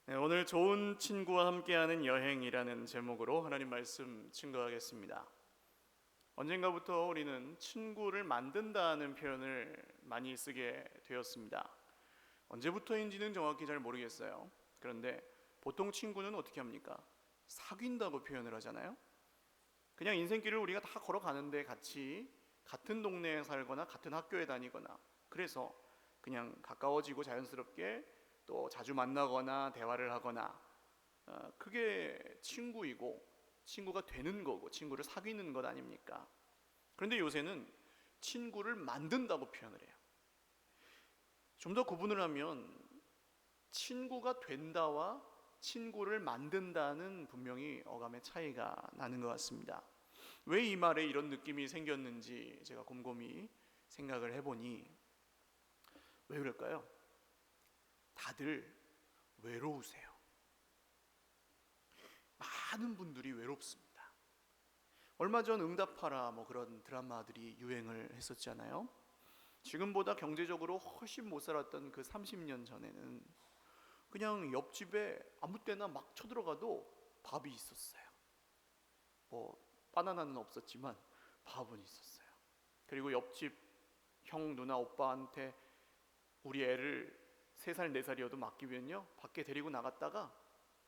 네, 오늘 좋은 친구와 함께하는 여행이라는 제목으로 하나님 말씀 증거하겠습니다. 언젠가부터 우리는 친구를 만든다는 표현을 많이 쓰게 되었습니다. 언제부터인지는 정확히 잘 모르겠어요. 그런데 보통 친구는 어떻게 합니까? 사귄다고 표현을 하잖아요. 그냥 인생길을 우리가 다 걸어가는데 같이 같은 동네에 살거나 같은 학교에 다니거나, 그래서 그냥 가까워지고 자연스럽게 또 자주 만나거나 대화를 하거나, 그게 친구이고 친구가 되는 거고 친구를 사귀는 것 아닙니까? 그런데 요새는 친구를 만든다고 표현을 해요. 좀 더 구분을 하면 친구가 된다와 친구를 만든다는 분명히 어감의 차이가 나는 것 같습니다. 왜 이 말에 이런 느낌이 생겼는지 제가 곰곰이 생각을 해보니, 왜 그럴까요? 다들 외로우세요. 많은 분들이 외롭습니다. 얼마 전 응답하라 뭐 그런 드라마들이 유행을 했었잖아요. 지금보다 경제적으로 훨씬 못 살았던 그 30년 전에는 그냥 옆집에 아무 때나 막 쳐들어가도 밥이 있었어요. 뭐 바나나는 없었지만 밥은 있었어요. 그리고 옆집 형, 누나, 오빠한테 우리 애를 3살, 4살이어도 맡기면요, 밖에 데리고 나갔다가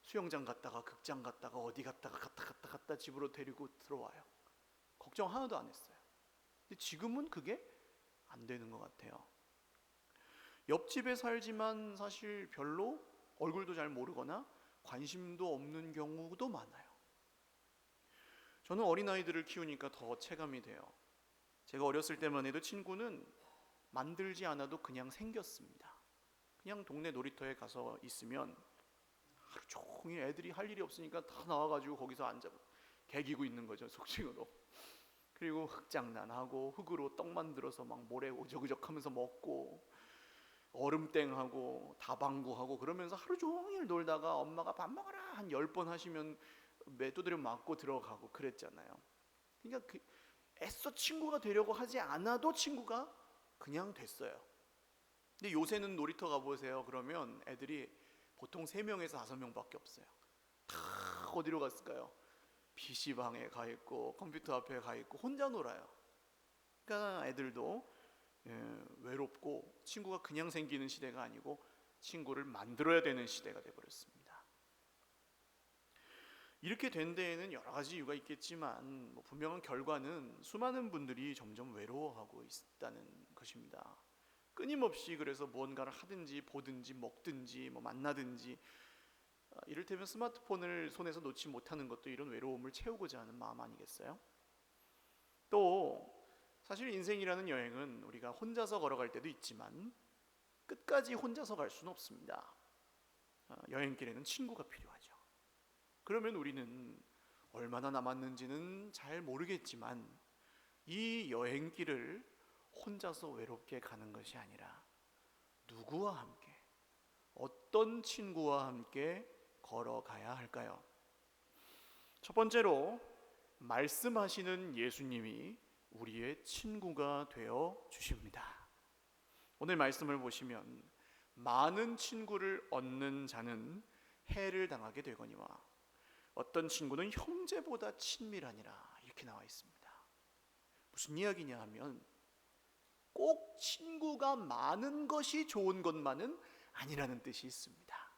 수영장 갔다가 극장 갔다가 어디 갔다가 갔다 집으로 데리고 들어와요. 걱정 하나도 안 했어요. 근데 지금은 그게 안 되는 것 같아요. 옆집에 살지만 사실 별로 얼굴도 잘 모르거나 관심도 없는 경우도 많아요. 저는 어린아이들을 키우니까 더 체감이 돼요. 제가 어렸을 때만 해도 친구는 만들지 않아도 그냥 생겼습니다. 그냥 동네 놀이터에 가서 있으면 하루 종일 애들이 할 일이 없으니까 다 나와가지고 거기서 앉아 개기고 있는 거죠, 속칭으로. 그리고 흙장난하고 흙으로 떡 만들어서 막 모래 오적오적 하면서 먹고, 얼음땡하고 다방구하고, 그러면서 하루 종일 놀다가 엄마가 밥 먹어라 한 10번 하시면 매두드려 맞고 들어가고 그랬잖아요. 그러니까 애써 친구가 되려고 하지 않아도 친구가 그냥 됐어요. 근데 요새는 놀이터 가보세요. 그러면 애들이 보통 3명에서 5명밖에 없어요. 다 어디로 갔을까요? PC방에 가 있고 컴퓨터 앞에 가 있고 혼자 놀아요. 그러니까 애들도 외롭고 친구가 그냥 생기는 시대가 아니고 친구를 만들어야 되는 시대가 되어버렸습니다. 이렇게 된 데에는 여러 가지 이유가 있겠지만 분명한 결과는 수많은 분들이 점점 외로워하고 있다는 것입니다. 끊임없이 그래서 무언가를 하든지 보든지 먹든지 만나든지, 이를테면 스마트폰을 손에서 놓지 못하는 것도 이런 외로움을 채우고자 하는 마음 아니겠어요? 또 사실 인생이라는 여행은 우리가 혼자서 걸어갈 때도 있지만 끝까지 혼자서 갈 수는 없습니다. 여행길에는 친구가 필요하죠. 그러면 우리는 얼마나 남았는지는 잘 모르겠지만 이 여행길을 혼자서 외롭게 가는 것이 아니라 누구와 함께, 어떤 친구와 함께 걸어가야 할까요? 첫 번째로, 말씀하시는 예수님이 우리의 친구가 되어 주십니다. 오늘 말씀을 보시면 많은 친구를 얻는 자는 해를 당하게 되거니와 어떤 친구는 형제보다 친밀하니라, 이렇게 나와 있습니다. 무슨 이야기냐 하면 꼭 친구가 많은 것이 좋은 것만은 아니라는 뜻이 있습니다.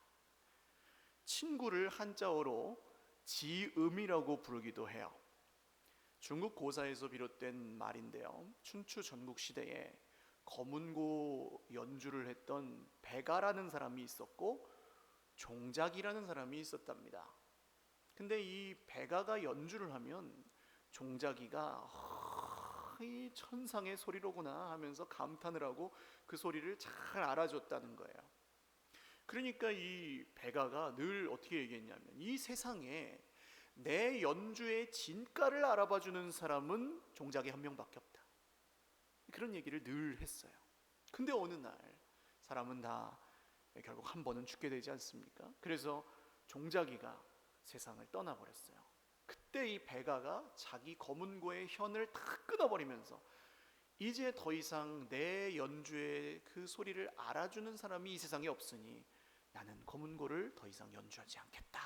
친구를 한자어로 지음이라고 부르기도 해요. 중국 고사에서 비롯된 말인데요, 춘추 전국 시대에 거문고 연주를 했던 백아라는 사람이 있었고 종작이라는 사람이 있었답니다. 근데 이 백아가 연주를 하면 종작이가 이 천상의 소리로구나 하면서 감탄을 하고 그 소리를 잘 알아줬다는 거예요. 그러니까 이 백아가 늘 어떻게 얘기했냐면, 이 세상에 내 연주의 진가를 알아봐주는 사람은 종작이 한 명밖에 없다, 그런 얘기를 늘 했어요. 근데 어느 날 사람은 다 결국 한 번은 죽게 되지 않습니까? 그래서 종작이가 세상을 떠나버렸어요. 그때 이 백아가 자기 거문고의 현을 다 끊어버리면서 이제 더 이상 내 연주의 그 소리를 알아주는 사람이 이 세상에 없으니 나는 검은고를 더 이상 연주하지 않겠다.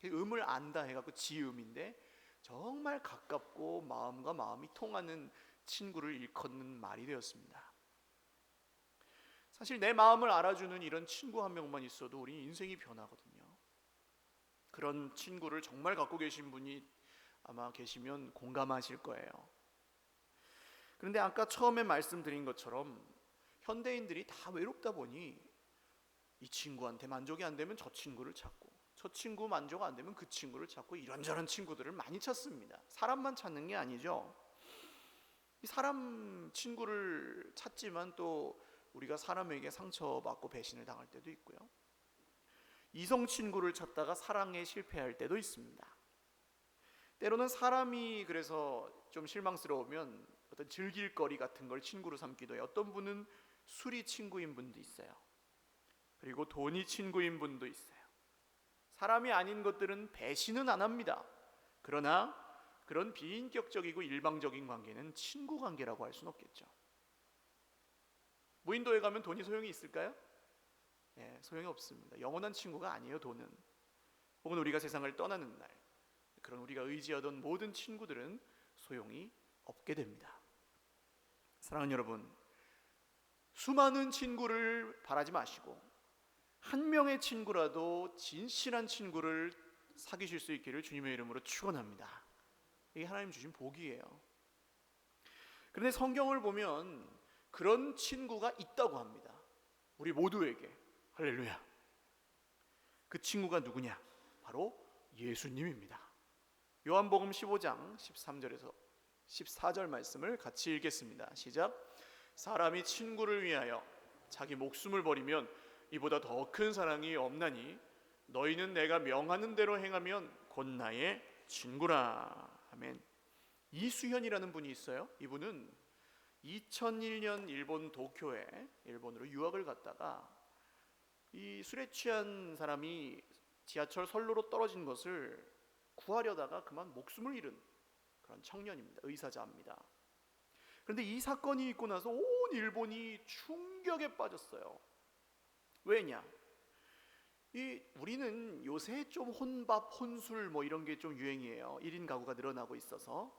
음을 안다 해갖고 지음인데 정말 가깝고 마음과 마음이 통하는 친구를 일컫는 말이 되었습니다. 사실 내 마음을 알아주는 이런 친구 한 명만 있어도 우리 인생이 변하거든요. 그런 친구를 정말 갖고 계신 분이 아마 계시면 공감하실 거예요. 그런데 아까 처음에 말씀드린 것처럼 현대인들이 다 외롭다 보니 이 친구한테 만족이 안 되면 저 친구를 찾고, 저 친구 만족 안 되면 그 친구를 찾고, 이런저런 친구들을 많이 찾습니다. 사람만 찾는 게 아니죠. 이 사람 친구를 찾지만 또 우리가 사람에게 상처받고 배신을 당할 때도 있고요. 이성 친구를 찾다가 사랑에 실패할 때도 있습니다. 때로는 사람이 그래서 좀 실망스러우면 어떤 즐길거리 같은 걸 친구로 삼기도 해요. 어떤 분은 술이 친구인 분도 있어요. 그리고 돈이 친구인 분도 있어요. 사람이 아닌 것들은 배신은 안 합니다. 그러나 그런 비인격적이고 일방적인 관계는 친구 관계라고 할 수는 없겠죠. 무인도에 가면 돈이 소용이 있을까요? 소용이 없습니다. 영원한 친구가 아니에요, 돈은. 혹은 우리가 세상을 떠나는 날, 그런 우리가 의지하던 모든 친구들은 소용이 없게 됩니다. 사랑하는 여러분, 수많은 친구를 바라지 마시고 한 명의 친구라도 진실한 친구를 사귀실 수 있기를 주님의 이름으로 축원합니다. 이게 하나님 주신 복이에요. 그런데 성경을 보면 그런 친구가 있다고 합니다. 우리 모두에게. 할렐루야. 그 친구가 누구냐? 바로 예수님입니다. 요한복음 15장 13절에서 14절 말씀을 같이 읽겠습니다. 시작. 사람이 친구를 위하여 자기 목숨을 버리면 이보다 더 큰 사랑이 없나니 너희는 내가 명하는 대로 행하면 곧 나의 친구라. 아멘. 이수현이라는 분이 있어요. 이분은 2001년 일본 도쿄에 일본으로 유학을 갔다가 이 술에 취한 사람이 지하철 선로로 떨어진 것을 구하려다가 그만 목숨을 잃은 그런 청년입니다. 의사자입니다. 그런데 이 사건이 있고 나서 온 일본이 충격에 빠졌어요. 왜냐? 우리는 요새 좀 혼밥, 혼술 뭐 이런 게 좀 유행이에요. 1인 가구가 늘어나고 있어서.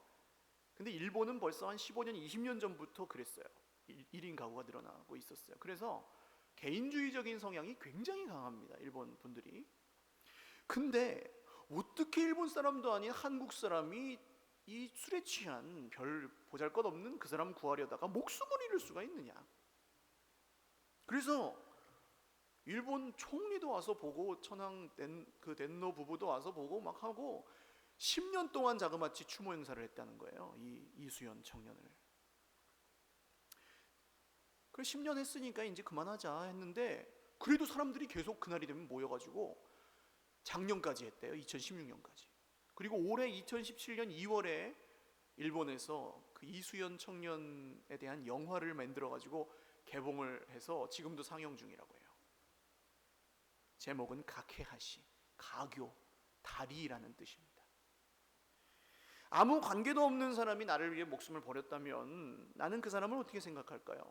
근데 일본은 벌써 한 15년, 20년 전부터 그랬어요. 1인 가구가 늘어나고 있었어요. 그래서 개인주의적인 성향이 굉장히 강합니다. 일본 분들이. 근데 어떻게 일본 사람도 아닌 한국 사람이 이 술에 취한 별 보잘것없는 그 사람 구하려다가 목숨을 잃을 수가 있느냐? 그래서 일본 총리도 와서 보고 천황 그 덴노 부부도 와서 보고 막 하고 10년 동안 자그마치 추모 행사를 했다는 거예요. 이 이수연 청년을. 그래 10년 했으니까 이제 그만하자 했는데 그래도 사람들이 계속 그날이 되면 모여가지고 작년까지 했대요. 2016년까지. 그리고 올해 2017년 2월에 일본에서 그 이수연 청년에 대한 영화를 만들어가지고 개봉을 해서 지금도 상영 중이라고 해요. 제목은 가케하시, 가교, 다리라는 뜻입니다. 아무 관계도 없는 사람이 나를 위해 목숨을 버렸다면 나는 그 사람을 어떻게 생각할까요?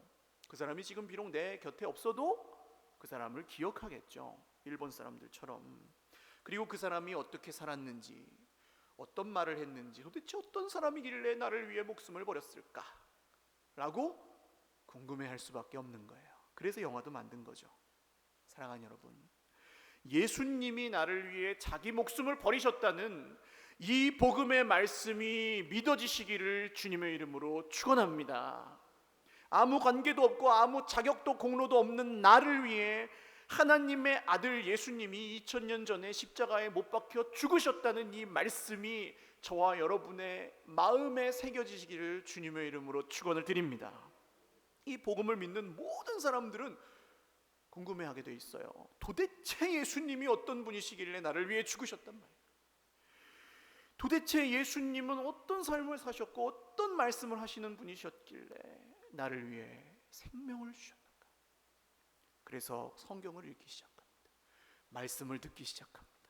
그 사람이 지금 비록 내 곁에 없어도 그 사람을 기억하겠죠. 일본 사람들처럼. 그리고 그 사람이 어떻게 살았는지, 어떤 말을 했는지, 도대체 어떤 사람이길래 나를 위해 목숨을 버렸을까? 라고 궁금해할 수밖에 없는 거예요. 그래서 영화도 만든 거죠. 사랑하는 여러분, 예수님이 나를 위해 자기 목숨을 버리셨다는 이 복음의 말씀이 믿어지시기를 주님의 이름으로 축원합니다. 아무 관계도 없고 아무 자격도 공로도 없는 나를 위해 하나님의 아들 예수님이 2000년 전에 십자가에 못 박혀 죽으셨다는 이 말씀이 저와 여러분의 마음에 새겨지시기를 주님의 이름으로 축원을 드립니다. 이 복음을 믿는 모든 사람들은 궁금해하게 돼 있어요. 도대체 예수님이 어떤 분이시길래 나를 위해 죽으셨단 말이에요. 도대체 예수님은 어떤 삶을 사셨고 어떤 말씀을 하시는 분이셨길래 나를 위해 생명을 주셨는가? 그래서 성경을 읽기 시작합니다. 말씀을 듣기 시작합니다.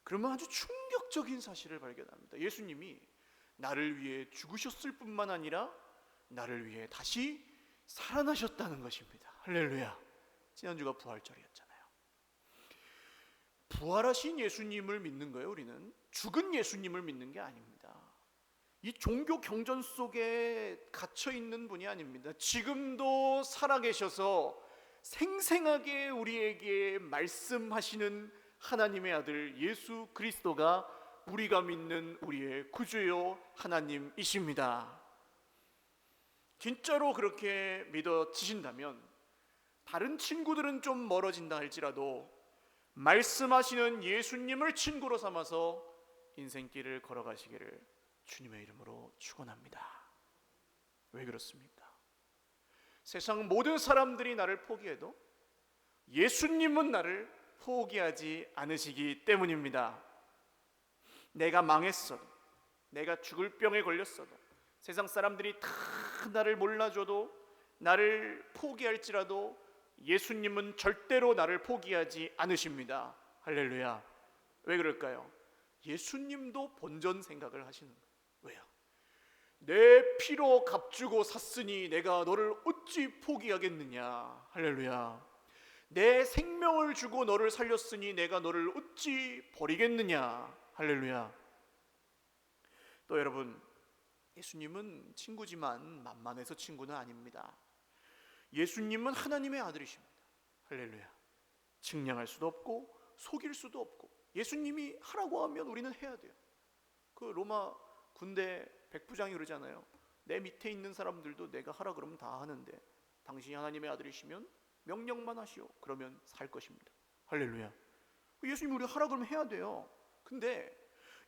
그러면 아주 충격적인 사실을 발견합니다. 예수님이 나를 위해 죽으셨을 뿐만 아니라 나를 위해 다시 살아나셨다는 것입니다. 할렐루야. 지난주가 부활절이었잖아요. 부활하신 예수님을 믿는 거예요. 우리는 죽은 예수님을 믿는 게 아닙니다. 이 종교 경전 속에 갇혀 있는 분이 아닙니다. 지금도 살아계셔서 생생하게 우리에게 말씀하시는 하나님의 아들 예수 그리스도가 우리가 믿는 우리의 구주요 하나님이십니다. 진짜로 그렇게 믿어지신다면 다른 친구들은 좀 멀어진다 할지라도 말씀하시는 예수님을 친구로 삼아서 인생길을 걸어가시기를 주님의 이름으로 축원합니다. 왜 그렇습니까? 세상 모든 사람들이 나를 포기해도 예수님은 나를 포기하지 않으시기 때문입니다. 내가 망했어도, 내가 죽을 병에 걸렸어도, 세상 사람들이 다 나를 몰라줘도, 나를 포기할지라도 예수님은 절대로 나를 포기하지 않으십니다. 할렐루야. 왜 그럴까요? 예수님도 본전 생각을 하시는 거예요. 왜요? 내 피로 값주고 샀으니 내가 너를 어찌 포기하겠느냐. 할렐루야. 내 생명을 주고 너를 살렸으니 내가 너를 어찌 버리겠느냐. 할렐루야. 또 여러분, 예수님은 친구지만 만만해서 친구는 아닙니다. 예수님은 하나님의 아들이십니다. 할렐루야. 측량할 수도 없고 속일 수도 없고 예수님이 하라고 하면 우리는 해야 돼요. 그 로마 군대 백부장이 그러잖아요. 내 밑에 있는 사람들도 내가 하라 그러면 다 하는데 당신이 하나님의 아들이시면 명령만 하시오. 그러면 살 것입니다. 할렐루야. 예수님이 우리가 하라 그러면 해야 돼요. 근데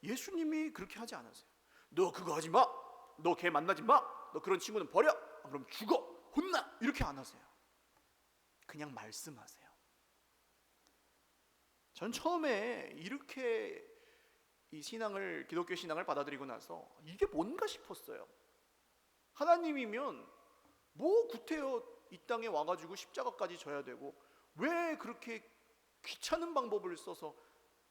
예수님이 그렇게 하지 않으세요. 너 그거 하지 마. 너 걔 만나지 마. 너 그런 친구는 버려. 그럼 죽어. 혼나. 이렇게 안 하세요. 그냥 말씀하세요. 전 처음에 이렇게 이 신앙을, 기독교 신앙을 받아들이고 나서 이게 뭔가 싶었어요. 하나님이면 뭐 구태여 이 땅에 와가지고 십자가까지 져야 되고 왜 그렇게 귀찮은 방법을 써서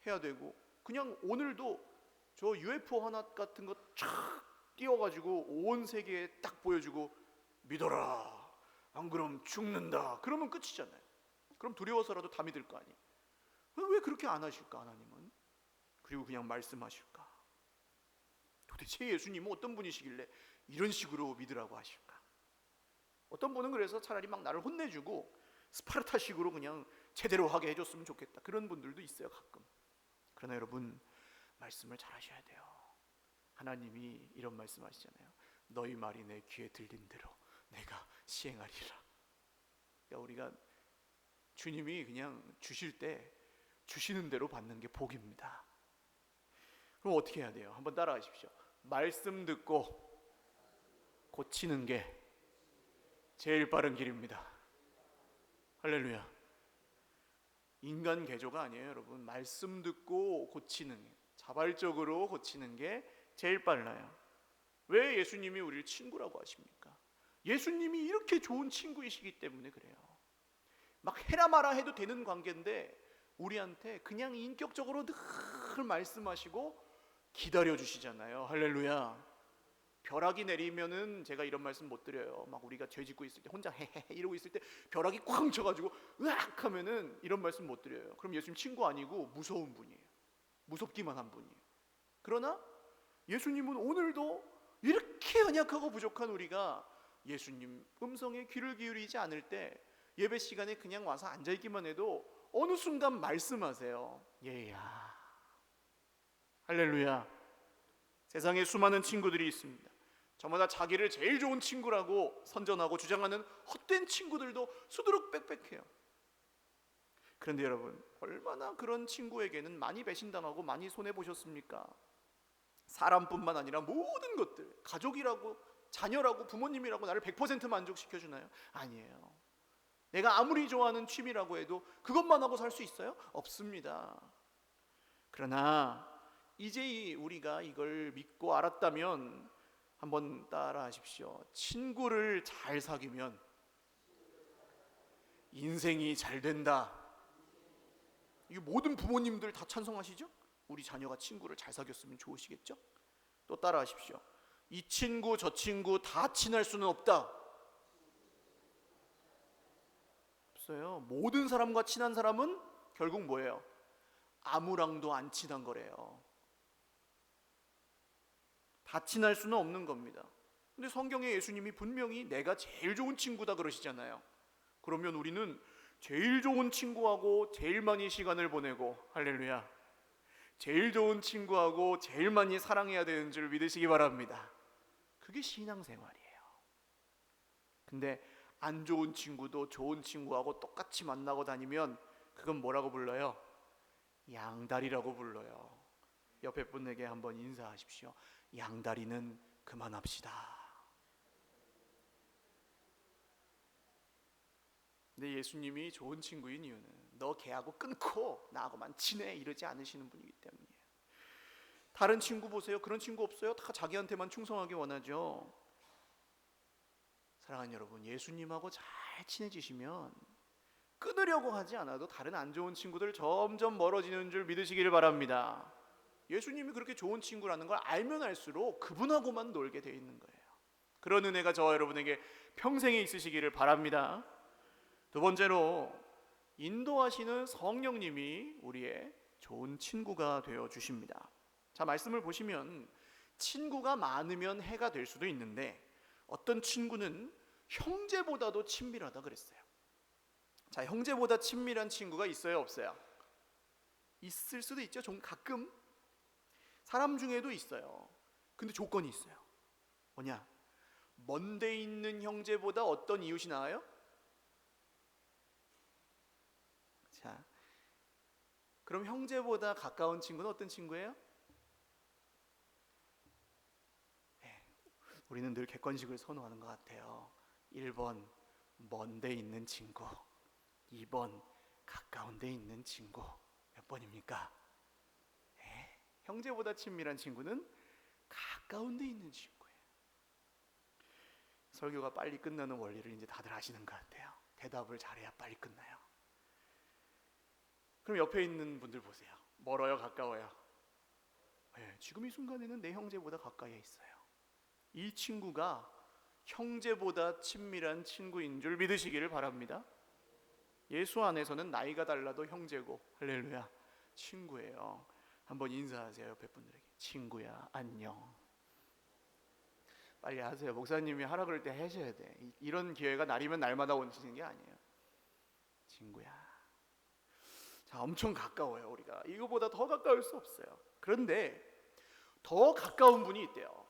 해야 되고 그냥 오늘도 저 UFO 하나 같은 거 촥 띄워가지고 온 세계에 딱 보여주고 믿어라. 안 그럼 죽는다. 그러면 끝이잖아요. 그럼 두려워서라도 다 믿을 거 아니에요. 왜 그렇게 안 하실까 하나님은? 그리고 그냥 말씀하실까? 도대체 예수님은 어떤 분이시길래 이런 식으로 믿으라고 하실까? 어떤 분은 그래서 차라리 막 나를 혼내주고 스파르타식으로 그냥 제대로 하게 해줬으면 좋겠다. 그런 분들도 있어요 가끔. 그러나 여러분 말씀을 잘 하셔야 돼요. 하나님이 이런 말씀하시잖아요. 너희 말이 내 귀에 들린 대로 내가 시행하리라. 그러니까 우리가 주님이 그냥 주실 때 주시는 대로 받는 게 복입니다. 그럼 어떻게 해야 돼요? 한번 따라하십시오. 말씀 듣고 고치는 게 제일 빠른 길입니다. 할렐루야. 인간 개조가 아니에요 여러분. 말씀 듣고 고치는, 자발적으로 고치는 게 제일 빨라요. 왜 예수님이 우리를 친구라고 하십니까? 예수님이 이렇게 좋은 친구이시기 때문에 그래요. 막 해라 마라 해도 되는 관계인데 우리한테 그냥 인격적으로 늘 말씀하시고 기다려주시잖아요. 할렐루야. 벼락이 내리면은 제가 이런 말씀 못 드려요. 막 우리가 죄 짓고 있을 때 혼자 헤헤 이러고 있을 때 벼락이 쾅 쳐가지고 으악 하면은 이런 말씀 못 드려요. 그럼 예수님 친구 아니고 무서운 분이에요. 무섭기만 한 분이에요. 그러나 예수님은 오늘도 이렇게 연약하고 부족한 우리가 예수님 음성에 귀를 기울이지 않을 때 예배 시간에 그냥 와서 앉아있기만 해도 어느 순간 말씀하세요. 얘야. 할렐루야. 세상에 수많은 친구들이 있습니다. 저마다 자기를 제일 좋은 친구라고 선전하고 주장하는 헛된 친구들도 수두룩 빽빽해요. 그런데 여러분 얼마나 그런 친구에게는 많이 배신당하고 많이 손해보셨습니까? 사람뿐만 아니라 모든 것들, 가족이라고 자녀라고 부모님이라고 나를 100% 만족시켜주나요? 아니에요. 내가 아무리 좋아하는 취미라고 해도 그것만 하고 살 수 있어요? 없습니다. 그러나 이제 우리가 이걸 믿고 알았다면 한번 따라 하십시오. 친구를 잘 사귀면 인생이 잘 된다. 이 모든 부모님들 다 찬성하시죠? 우리 자녀가 친구를 잘 사귀었으면 좋으시겠죠? 또 따라 하십시오. 이 친구 저 친구 다 친할 수는 없다. 없어요. 모든 사람과 친한 사람은 결국 뭐예요? 아무랑도 안 친한 거래요. 다 친할 수는 없는 겁니다. 근데 성경에 예수님이 분명히 내가 제일 좋은 친구다 그러시잖아요. 그러면 우리는 제일 좋은 친구하고 제일 많이 시간을 보내고, 할렐루야, 제일 좋은 친구하고 제일 많이 사랑해야 되는 줄 믿으시기 바랍니다. 그게 신앙생활이에요. 근데 안 좋은 친구도 좋은 친구하고 똑같이 만나고 다니면 그건 뭐라고 불러요? 양다리라고 불러요. 옆에 분에게 한번 인사하십시오. 양다리는 그만합시다. 근데 예수님이 좋은 친구인 이유는 너 걔하고 끊고 나하고만 친해 이러지 않으시는 분이기 때문이에요. 다른 친구 보세요. 그런 친구 없어요? 다 자기한테만 충성하기 원하죠. 사랑하는 여러분, 예수님하고 잘 친해지시면 끊으려고 하지 않아도 다른 안 좋은 친구들 점점 멀어지는 줄 믿으시기를 바랍니다. 예수님이 그렇게 좋은 친구라는 걸 알면 알수록 그분하고만 놀게 돼 있는 거예요. 그런 은혜가 저와 여러분에게 평생에 있으시기를 바랍니다. 두 번째로, 인도하시는 성령님이 우리의 좋은 친구가 되어 주십니다. 자, 말씀을 보시면 친구가 많으면 해가 될 수도 있는데 어떤 친구는 형제보다도 친밀하다 그랬어요. 자, 형제보다 친밀한 친구가 있어요, 없어요? 있을 수도 있죠. 좀 가끔 사람 중에도 있어요. 근데 조건이 있어요. 뭐냐? 먼 데 있는 형제보다 어떤 이웃이 나아요? 자, 그럼 형제보다 가까운 친구는 어떤 친구예요? 네, 우리는 늘 객관식을 선호하는 것 같아요. 1번 먼 데 있는 친구, 2번 가까운 데 있는 친구. 몇 번입니까? 네, 형제보다 친밀한 친구는 가까운 데 있는 친구예요. 설교가 빨리 끝나는 원리를 이제 다들 아시는 것 같아요. 대답을 잘해야 빨리 끝나요. 그럼 옆에 있는 분들 보세요. 멀어요, 가까워요? 네, 지금 이 순간에는 내 형제보다 가까이에 있어요. 이 친구가 형제보다 친밀한 친구인 줄 믿으시기를 바랍니다. 예수 안에서는 나이가 달라도 형제고, 할렐루야, 친구예요. 한번 인사하세요, 옆에 분들에게. 친구야, 안녕. 빨리 하세요. 목사님이 하라 그럴 때 하셔야 돼. 이런 기회가 날이면 날마다 오시는 게 아니에요. 친구야. 자, 엄청 가까워요. 우리가 이거보다 더 가까울 수 없어요. 그런데 더 가까운 분이 있대요.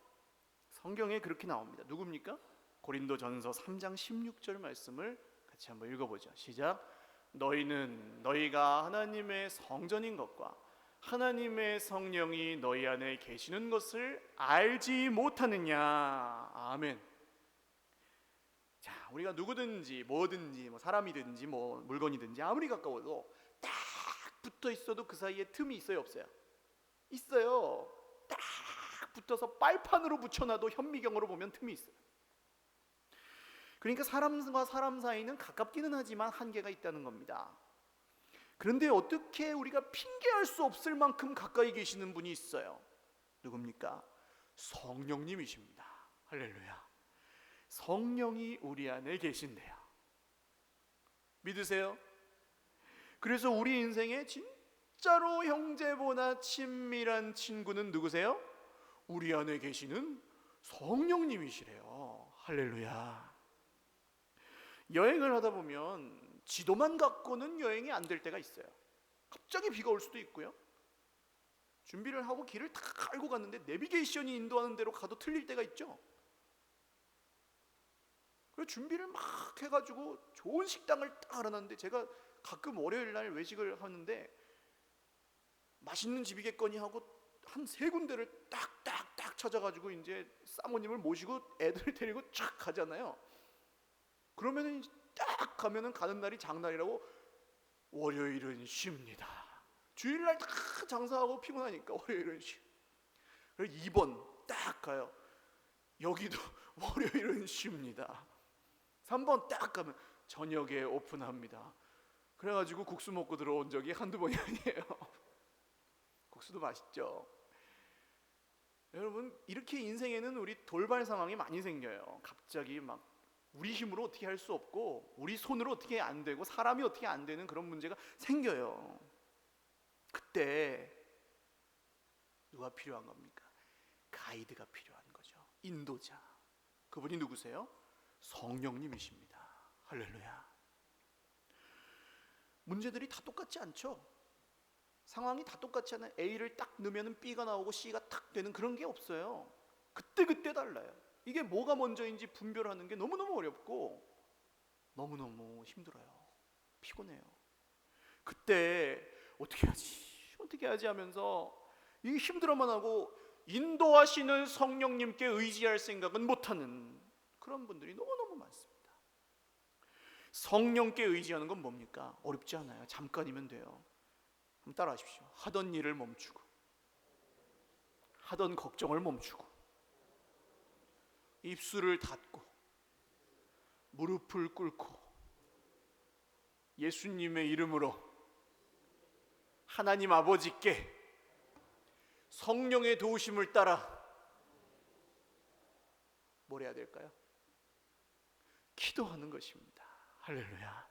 성경에 그렇게 나옵니다. 누굽니까? 고린도전서 3장 16절 말씀을 같이 한번 읽어보죠. 시작. 너희는 너희가 하나님의 성전인 것과 하나님의 성령이 너희 안에 계시는 것을 알지 못하느냐. 아멘. 자, 우리가 누구든지 뭐든지 뭐 사람이든지 뭐 물건이든지 아무리 가까워도 딱 붙어 있어도 그 사이에 틈이 있어요, 없어요? 있어요. 딱 붙어서 빨판으로 붙여놔도 현미경으로 보면 틈이 있어요. 그러니까 사람과 사람 사이는 가깝기는 하지만 한계가 있다는 겁니다. 그런데 어떻게 우리가 핑계할 수 없을 만큼 가까이 계시는 분이 있어요. 누굽니까? 성령님이십니다. 할렐루야. 성령이 우리 안에 계신대요. 믿으세요? 그래서 우리 인생에 진짜로 형제보다 친밀한 친구는 누구세요? 우리 안에 계시는 성령님이시래요. 할렐루야. 여행을 하다 보면 지도만 갖고는 여행이 안 될 때가 있어요. 갑자기 비가 올 수도 있고요. 준비를 하고 길을 다 알고 갔는데 내비게이션이 인도하는 대로 가도 틀릴 때가 있죠. 그래서 준비를 막 해가지고 좋은 식당을 딱 알아놨는데, 제가 가끔 월요일 날 외식을 하는데 맛있는 집이겠거니 하고 한 3군데를 딱딱딱 찾아가지고 이제 사모님을 모시고 애들 데리고 쫙 가잖아요. 그러면은 딱 가면은 가는 날이 장날이라고, 월요일은 쉽니다. 주일날 다 장사하고 피곤하니까 월요일은 쉬. 그래서 2번 딱 가요. 여기도 월요일은 쉽니다. 3번 딱 가면 저녁에 오픈합니다. 그래가지고 국수 먹고 들어온 적이 한두 번이 아니에요. 국수도 맛있죠. 여러분, 이렇게 인생에는 우리 돌발 상황이 많이 생겨요. 갑자기 막 우리 힘으로 어떻게 할 수 없고 우리 손으로 어떻게 안 되고 사람이 어떻게 안 되는 그런 문제가 생겨요. 그때 그때 누가 필요한 겁니까? 가이드가 필요한 거죠. 인도자. 그분이 누구세요? 성령님이십니다. 할렐루야. 문제들이 다 똑같지 않죠? 상황이 다 똑같지 않아요. A를 딱 넣으면 B가 나오고 C가 탁 되는 그런 게 없어요. 그때 달라요. 이게 뭐가 먼저인지 분별하는 게 너무너무 어렵고 너무너무 힘들어요. 피곤해요. 그때 어떻게 하지 하면서 이 힘들어만 하고 인도하시는 성령님께 의지할 생각은 못하는 그런 분들이 너무너무 많습니다. 성령께 의지하는 건 뭡니까? 어렵지 않아요. 잠깐이면 돼요. 한번 따라 하십시오. 하던 일을 멈추고, 하던 걱정을 멈추고, 입술을 닫고, 무릎을 꿇고, 예수님의 이름으로 하나님 아버지께 성령의 도우심을 따라 뭘 해야 될까요? 기도하는 것입니다. 할렐루야.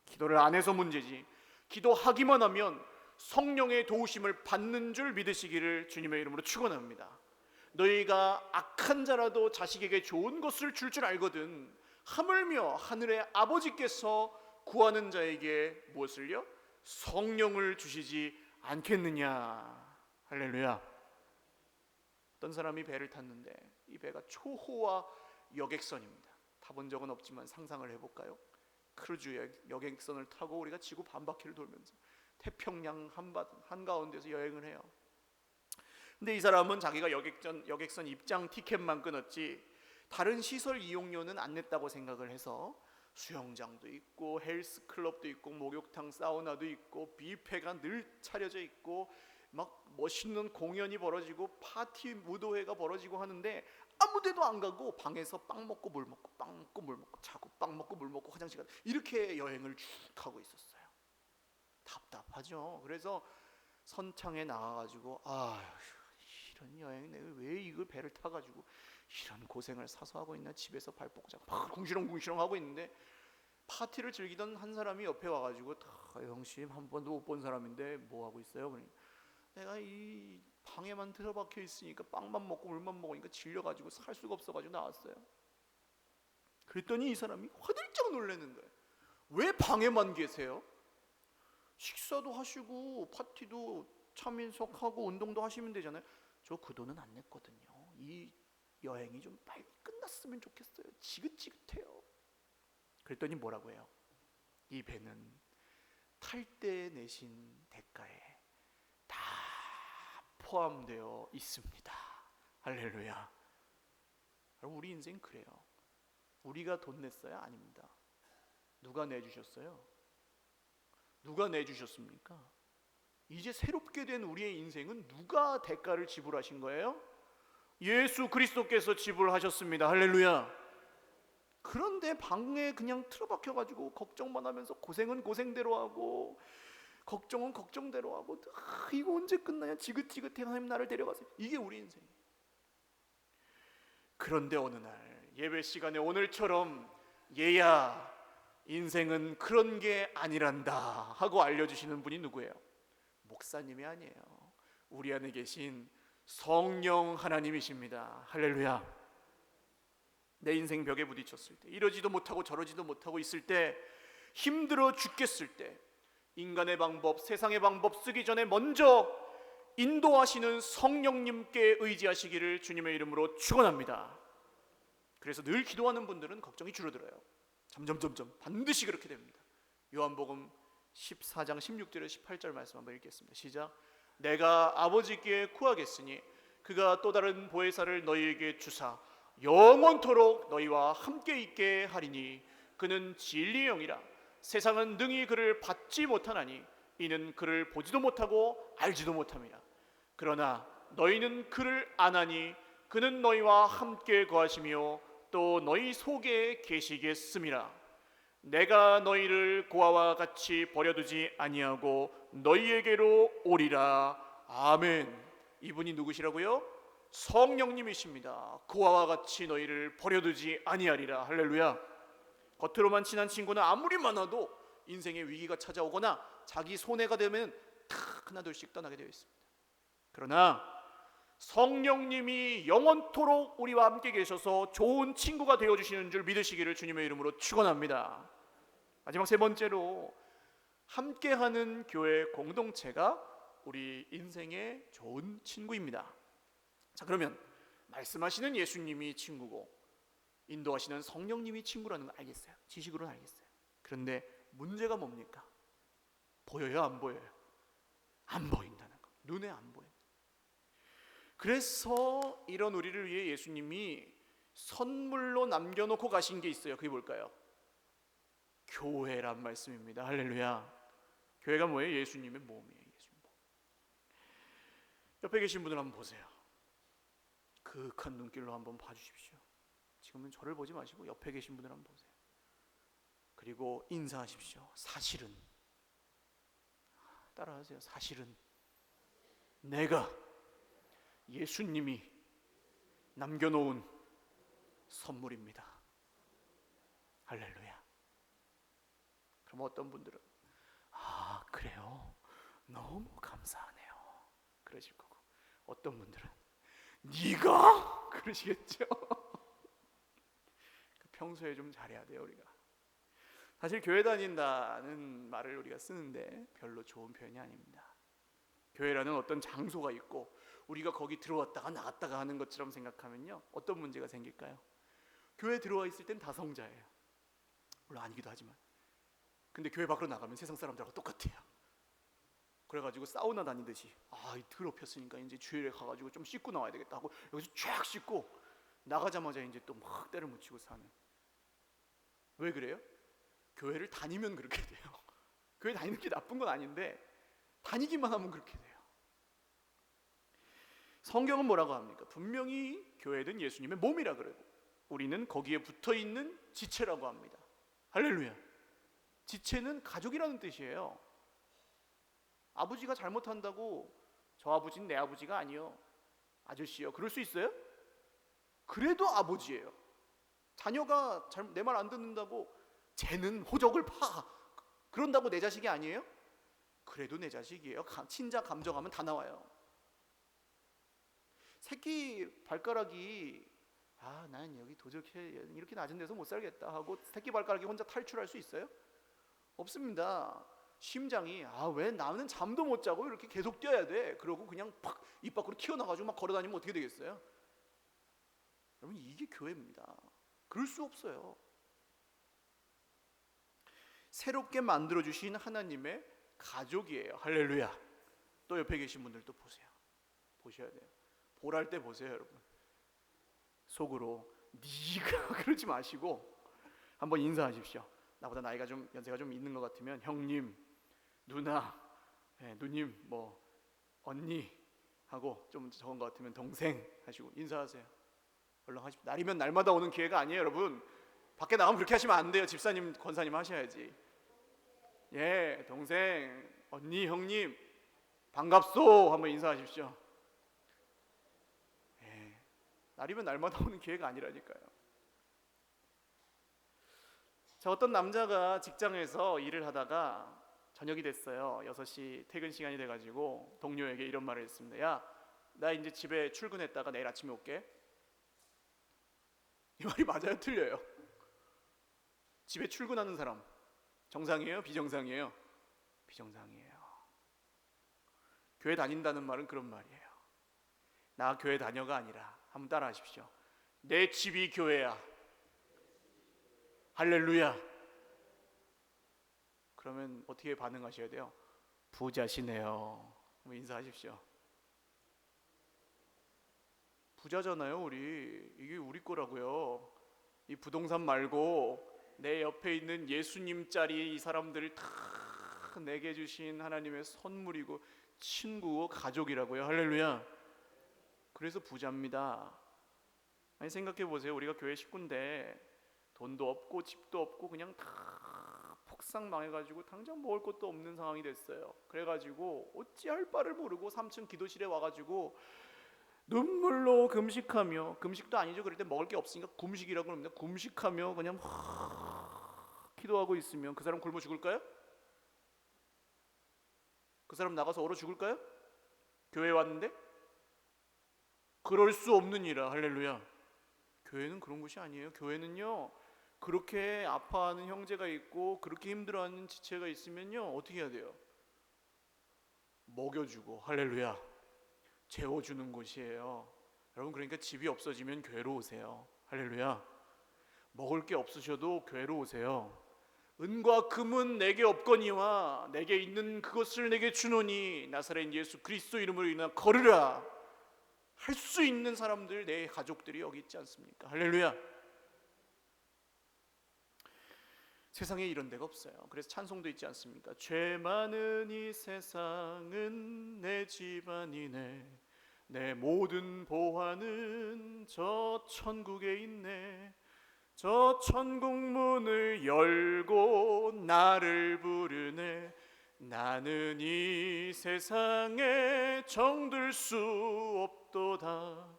기도를 안 해서 문제지, 기도하기만 하면 성령의 도우심을 받는 줄 믿으시기를 주님의 이름으로 축원합니다. 너희가 악한 자라도 자식에게 좋은 것을 줄 알거든 하물며 하늘의 아버지께서 구하는 자에게 무엇을요? 성령을 주시지 않겠느냐. 할렐루야. 어떤 사람이 배를 탔는데 이 배가 초호화 여객선입니다. 타본 적은 없지만 상상을 해볼까요? 크루즈 여객선을 타고 우리가 지구 반바퀴를 돌면서 태평양 한가운데서 여행을 해요. 근데 이 사람은 자기가 여객선 입장 티켓만 끊었지 다른 시설 이용료는 안 냈다고 생각을 해서 수영장도 있고 헬스클럽도 있고 목욕탕 사우나도 있고 뷔페가 늘 차려져 있고 막 멋있는 공연이 벌어지고 파티 무도회가 벌어지고 하는데 아무 데도 안 가고 방에서 빵 먹고 물 먹고 빵 먹고 물 먹고 자고 빵 먹고 물 먹고 화장실 가고 이렇게 여행을 쭉 하고 있었어요. 답답하죠. 그래서 선창에 나가가지고 이런 여행 내가 왜 이걸 배를 타가지고 이런 고생을 사서 하고 있나, 집에서 발 뻗고 자고 막 궁시렁궁시렁 하고 있는데 파티를 즐기던 한 사람이 옆에 와가지고 형님 한 번도 못 본 사람인데 뭐 하고 있어요? 그러니까 내가 이 방에만 들어박혀 있으니까 빵만 먹고 물만 먹으니까 질려가지고 살 수가 없어가지고 나왔어요. 그랬더니 이 사람이 화들짝 놀라는 거예요. 왜 방에만 계세요? 식사도 하시고 파티도 참석하고 운동도 하시면 되잖아요. 저 그 돈은 안 냈거든요. 이 여행이 좀 빨리 끝났으면 좋겠어요. 지긋지긋해요. 그랬더니 뭐라고 해요? 이 배는 탈 때 내신 대가에 다 포함되어 있습니다. 할렐루야. 우리 인생 그래요. 우리가 돈 냈어요? 아닙니다. 누가 내주셨어요? 누가 내주셨습니까? 이제 새롭게 된 우리의 인생은 누가 대가를 지불하신 거예요? 예수 그리스도께서 지불하셨습니다. 할렐루야. 그런데 방에 그냥 틀어박혀가지고 걱정만 하면서 고생은 고생대로 하고 걱정은 걱정대로 하고 이거 언제 끝나냐, 지긋지긋해, 하나님 나를 데려가세요. 이게 우리 인생이에요. 그런데 어느 날 예배 시간에 오늘처럼 얘야 인생은 그런 게 아니란다 하고 알려주시는 분이 누구예요? 목사님이 아니에요. 우리 안에 계신 성령 하나님이십니다. 할렐루야. 내 인생 벽에 부딪혔을 때, 이러지도 못하고 저러지도 못하고 있을 때, 힘들어 죽겠을 때, 인간의 방법, 세상의 방법 쓰기 전에 먼저 인도하시는 성령님께 의지하시기를 주님의 이름으로 축원합니다. 그래서 늘 기도하는 분들은 걱정이 줄어들어요. 점점 반드시 그렇게 됩니다. 요한복음 14장 16절에서 18절 말씀 한번 읽겠습니다. 시작. 내가 아버지께 구하겠으니 그가 또 다른 보혜사를 너희에게 주사 영원토록 너희와 함께 있게 하리니 그는 진리의 영이라. 세상은 능히 그를 받지 못하나니 이는 그를 보지도 못하고 알지도 못함이라. 그러나 너희는 그를 아나니 그는 너희와 함께 거하시며 또 너희 속에 계시겠음이라. 내가 너희를 고아와 같이 버려두지 아니하고 너희에게로 오리라. 아멘. 이분이 누구시라고요? 성령님이십니다. 고아와 같이 너희를 버려두지 아니하리라. 할렐루야. 겉으로만 친한 친구는 아무리 많아도 인생의 위기가 찾아오거나 자기 손해가 되면 하나둘씩 떠나게 되어 있습니다. 그러나 성령님이 영원토록 우리와 함께 계셔서 좋은 친구가 되어주시는 줄 믿으시기를 주님의 이름으로 축원합니다. 마지막 세 번째로, 함께하는 교회 공동체가 우리 인생의 좋은 친구입니다. 자, 그러면 말씀하시는 예수님이 친구고 인도하시는 성령님이 친구라는 걸 알겠어요. 지식으로는 알겠어요. 그런데 문제가 뭡니까? 보여요, 안 보여요? 안 보인다는 거. 눈에 안 보여요. 그래서 이런 우리를 위해 예수님이 선물로 남겨놓고 가신 게 있어요. 그게 뭘까요? 교회란 말씀입니다. 할렐루야. 교회가 뭐예요? 예수님의 몸이에요. 예수님 몸. 옆에 계신 분들 한번 보세요. 그윽한 눈길로 한번 봐주십시오. 지금은 저를 보지 마시고 옆에 계신 분들 한번 보세요. 그리고 인사하십시오. 사실은, 따라하세요. 사실은 내가 예수님이 남겨놓은 선물입니다. 할렐루야. 그럼 어떤 분들은 아, 그래요? 너무 감사하네요. 그러실 거고, 어떤 분들은 네가? 그러시겠죠. 평소에 좀 잘해야 돼요. 우리가 사실 교회 다닌다는 말을 우리가 쓰는데 별로 좋은 표현이 아닙니다. 교회라는 어떤 장소가 있고 우리가 거기 들어왔다가 나갔다가 하는 것처럼 생각하면요, 어떤 문제가 생길까요? 교회 들어와 있을 땐 다 성자예요. 물론 아니기도 하지만, 근데 교회 밖으로 나가면 세상 사람들하고 똑같아요. 그래가지고 사우나 다니듯이 더럽혔으니까 이제 주일에 가가지고 좀 씻고 나와야 되겠다 하고 여기서 쫙 씻고 나가자마자 이제 또 막 때를 묻히고 사는. 왜 그래요? 교회를 다니면 그렇게 돼요. 교회 다니는 게 나쁜 건 아닌데 다니기만 하면 그렇게 돼요. 성경은 뭐라고 합니까? 분명히 교회는 예수님의 몸이라 그러고 우리는 거기에 붙어있는 지체라고 합니다. 할렐루야. 지체는 가족이라는 뜻이에요. 아버지가 잘못한다고 저 아버지는 내 아버지가 아니요, 아저씨요, 그럴 수 있어요? 그래도 아버지예요. 자녀가 내 말 안 듣는다고 쟤는 호적을 파, 그런다고 내 자식이 아니에요? 그래도 내 자식이에요. 친자 감정하면 다 나와요. 새끼 발가락이 나는 여기 도저히 이렇게 낮은 데서 못 살겠다 하고 새끼 발가락이 혼자 탈출할 수 있어요? 없습니다. 심장이 왜 나는 잠도 못 자고 이렇게 계속 뛰어야 돼, 그러고 그냥 팍 입 밖으로 튀어나가지고 막 걸어다니면 어떻게 되겠어요? 여러분, 이게 교회입니다. 그럴 수 없어요. 새롭게 만들어주신 하나님의 가족이에요. 할렐루야. 또 옆에 계신 분들도 보세요. 보셔야 돼요. 보랄 때 보세요, 여러분. 속으로 네가 그러지 마시고 한번 인사하십시오. 나보다 나이가 좀, 연세가 좀 있는 것 같으면 형님, 누나, 누님, 뭐 언니 하고, 좀 적은 것 같으면 동생 하시고 인사하세요. 얼른 하십시오. 날이면 날마다 오는 기회가 아니에요, 여러분. 밖에 나가면 그렇게 하시면 안 돼요. 집사님, 권사님 하셔야지. 예, 동생, 언니, 형님, 반갑소 한번 인사하십시오. 예, 날이면 날마다 오는 기회가 아니라니까요. 자, 어떤 남자가 직장에서 일을 하다가 저녁이 됐어요. 6시 퇴근 시간이 돼가지고 동료에게 이런 말을 했습니다. 야, 나 이제 집에 출근했다가 내일 아침에 올게. 이 말이 맞아요, 틀려요? 집에 출근하는 사람 정상이에요, 비정상이에요? 비정상이에요. 교회 다닌다는 말은 그런 말이에요. 나 교회 다녀가 아니라, 한번 따라 하십시오. 내 집이 교회야. 할렐루야. 그러면 어떻게 반응하셔야 돼요? 부자시네요. 한번 인사하십시오. 부자잖아요, 우리. 이게 우리 거라고요. 이 부동산 말고 내 옆에 있는 예수님짜리 이 사람들을 다 내게 주신 하나님의 선물이고 친구고 가족이라고요. 할렐루야. 그래서 부자입니다. 아니, 생각해 보세요. 우리가 교회 식구인데 돈도 없고 집도 없고 그냥 다 폭삭 망해가지고 당장 먹을 것도 없는 상황이 됐어요. 그래가지고 어찌할 바를 모르고 3층 기도실에 와가지고 눈물로 금식하며, 금식도 아니죠, 그럴 때 먹을 게 없으니까 금식이라고 합니다. 금식하며 그냥 기도하고 있으면 그 사람 굶어 죽을까요? 그 사람 나가서 얼어 죽을까요? 교회 왔는데? 그럴 수 없는 일이라. 할렐루야. 교회는 그런 곳이 아니에요. 교회는요, 그렇게 아파하는 형제가 있고 그렇게 힘들어하는 지체가 있으면요, 어떻게 해야 돼요? 먹여주고, 할렐루야, 재워주는 곳이에요. 여러분, 그러니까 집이 없어지면 교회로 오세요. 할렐루야. 먹을 게 없으셔도 교회로 오세요. 은과 금은 내게 없거니와 내게 있는 그것을 내게 주노니 나사렛 예수 그리스도 이름으로 인하여 걸으라 할 수 있는 사람들, 내 가족들이 여기 있지 않습니까? 할렐루야. 세상에 이런 데가 없어요. 그래서 찬송도 있지 않습니까? 죄 많은 이 세상은 내 집안이네, 내 모든 보화는 저 천국에 있네, 저 천국 문을 열고 나를 부르네, 나는 이 세상에 정들 수 없도다.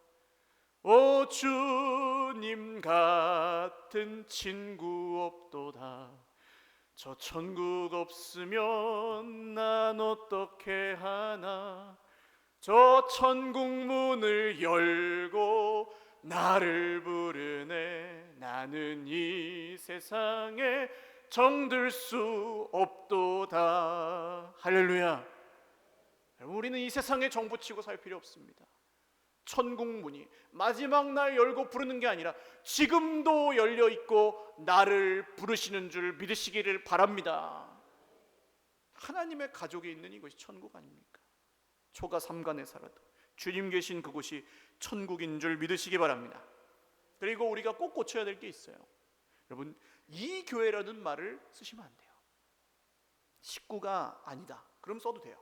오 주님 같은 친구 없도다. 저 천국 없으면 난 어떻게 하나. 저 천국 문을 열고 나를 부르네, 나는 이 세상에 정들 수 없도다. 할렐루야. 우리는 이 세상에 정붙이고 살 필요 없습니다. 천국 문이 마지막 날 열고 부르는 게 아니라 지금도 열려 있고 나를 부르시는 줄 믿으시기를 바랍니다. 하나님의 가족에 있는 이것이 천국 아닙니까? 초가 삼간에 살아도 주님 계신 그곳이 천국인 줄 믿으시기 바랍니다. 그리고 우리가 꼭 고쳐야 될 게 있어요. 여러분, 이 교회라는 말을 쓰시면 안 돼요. 식구가 아니다, 그럼 써도 돼요.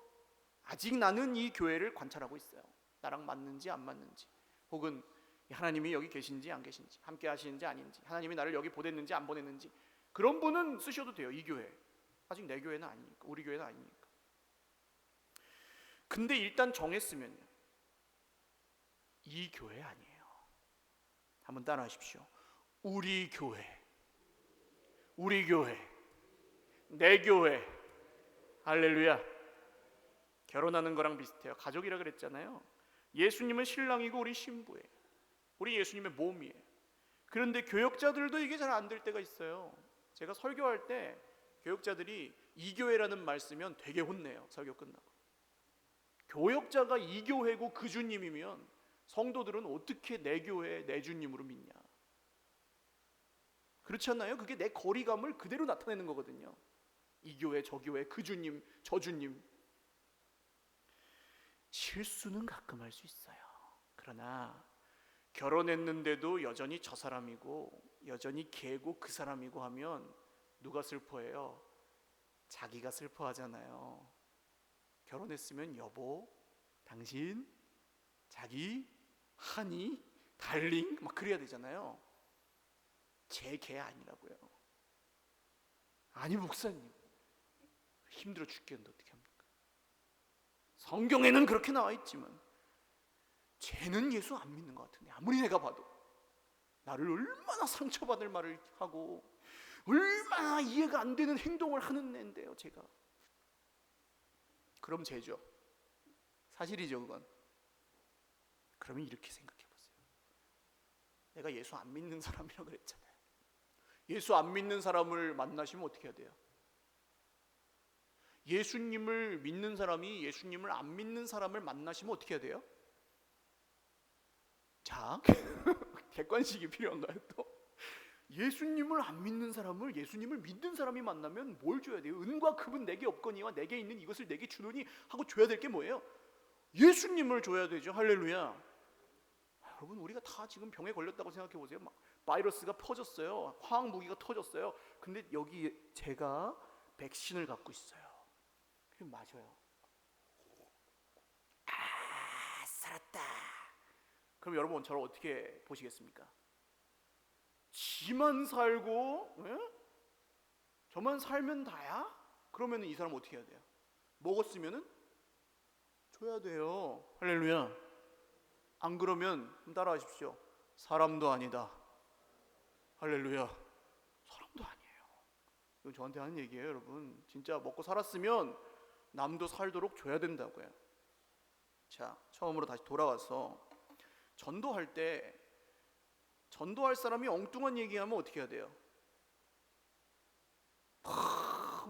아직 나는 이 교회를 관찰하고 있어요. 나랑 맞는지 안 맞는지, 혹은 하나님이 여기 계신지 안 계신지, 함께 하시는지 아닌지, 하나님이 나를 여기 보냈는지 안 보냈는지, 그런 분은 쓰셔도 돼요. 이 교회 아직 내 교회는 아니니까, 우리 교회는 아니니까. 근데 일단 정했으면요, 이 교회 아니에요. 한번 따라하십시오. 우리 교회, 우리 교회, 내 교회. 할렐루야. 결혼하는 거랑 비슷해요. 가족이라 그랬잖아요. 예수님은 신랑이고 우리 신부예요. 우리 예수님의 몸이에요. 그런데 교역자들도 이게 잘 안 될 때가 있어요. 제가 설교할 때 교역자들이 이 교회라는 말 쓰면 되게 혼내요. 설교 끝나고. 교역자가 이 교회고 그 주님이면 성도들은 어떻게 내 교회, 내 주님으로 믿냐? 그렇지 않나요? 그게 내 거리감을 그대로 나타내는 거거든요. 이 교회, 저 교회, 그 주님, 저 주님. 실수는 가끔 할 수 있어요. 그러나 결혼했는데도 여전히 저 사람이고 여전히 걔고 그 사람이고 하면 누가 슬퍼해요? 자기가 슬퍼하잖아요. 결혼했으면 여보, 당신, 자기, 하니, 달링 막 그래야 되잖아요. 제 걔 아니라고요. 아니 목사님, 힘들어 죽겠는데 어떻게 합니까? 성경에는 그렇게 나와 있지만 쟤는 예수 안 믿는 것 같은데, 아무리 내가 봐도 나를 얼마나 상처받을 말을 하고 얼마나 이해가 안 되는 행동을 하는 애인데요, 제가. 그럼 쟤죠. 사실이죠, 그건. 그러면 이렇게 생각해 보세요. 내가 예수 안 믿는 사람이라고 그랬잖아요. 예수 안 믿는 사람을 만나시면 어떻게 해야 돼요? 예수님을 믿는 사람이 예수님을 안 믿는 사람을 만나시면 어떻게 해야 돼요? 자, 객관식이 필요한가요 또? 예수님을 안 믿는 사람을 예수님을 믿는 사람이 만나면 뭘 줘야 돼요? 은과 금은 내게 없거니와 내게 있는 이것을 내게 주노니 하고 줘야 될 게 뭐예요? 예수님을 줘야 되죠. 할렐루야. 여러분, 우리가 다 지금 병에 걸렸다고 생각해 보세요. 막 바이러스가 퍼졌어요. 화학 무기가 터졌어요. 근데 여기 제가 백신을 갖고 있어요. 그럼 맞아요. 아, 살았다. 그럼 여러분, 저를 어떻게 보시겠습니까? 지만 살고, 저만 살면 다야? 그러면 이 사람 어떻게 해야 돼요? 먹었으면은 줘야 돼요. 할렐루야. 안 그러면 따라하십시오. 사람도 아니다. 할렐루야. 사람도 아니에요. 이건 저한테 하는 얘기예요, 여러분. 진짜 먹고 살았으면 남도 살도록 줘야 된다고요. 자, 처음으로 다시 돌아와서 전도할 때 전도할 사람이 엉뚱한 얘기하면 어떻게 해야 돼요?